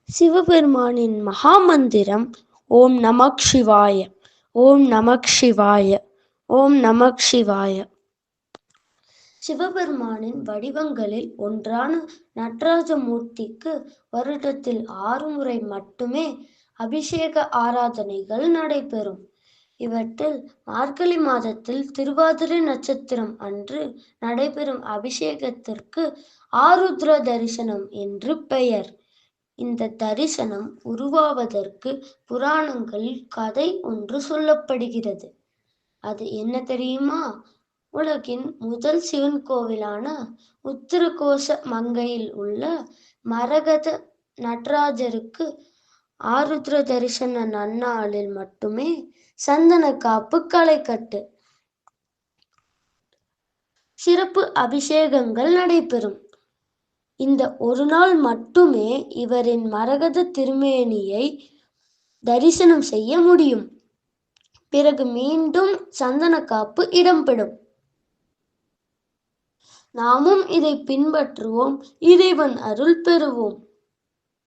சிவபெருமானின் மகாமந்திரம் ஓம் நமக் சிவாய, ஓம் நமக் சிவாய, ஓம் நமக் சிவாய. சிவபெருமானின் வடிவங்களில் ஒன்றான நடராஜமூர்த்திக்கு வருடத்தில் 6 முறை மட்டுமே அபிஷேக ஆராதனைகள் நடைபெறும். இவற்றில் மார்கழி மாதத்தில் திருவாதிரை நட்சத்திரம் அன்று நடைபெறும் அபிஷேகத்திற்கு ஆருத்ர தரிசனம் என்று பெயர். இந்த தரிசனம் உருவாவதற்கு புராணங்களில் கதை ஒன்று சொல்லப்படுகிறது. அது என்ன தெரியுமா? உலகின் முதல் சிவன் கோவிலான உத்தரகோச மங்கையில் உள்ள மரகத நடராஜருக்கு ஆருத்ர தரிசன நன்னாளில் மட்டுமே சந்தன காப்பு களைகட்டு சிறப்பு அபிஷேகங்கள் நடைபெறும். இந்த ஒரு நாள் மட்டுமே இவரின் மரகத திருமேனியை தரிசனம் செய்ய முடியும். பிறகு மீண்டும் சந்தன காப்பு இடம்பெறும். நாமும் இதை பின்பற்றுவோம். இறைவன் அருள் பெறுவோம்.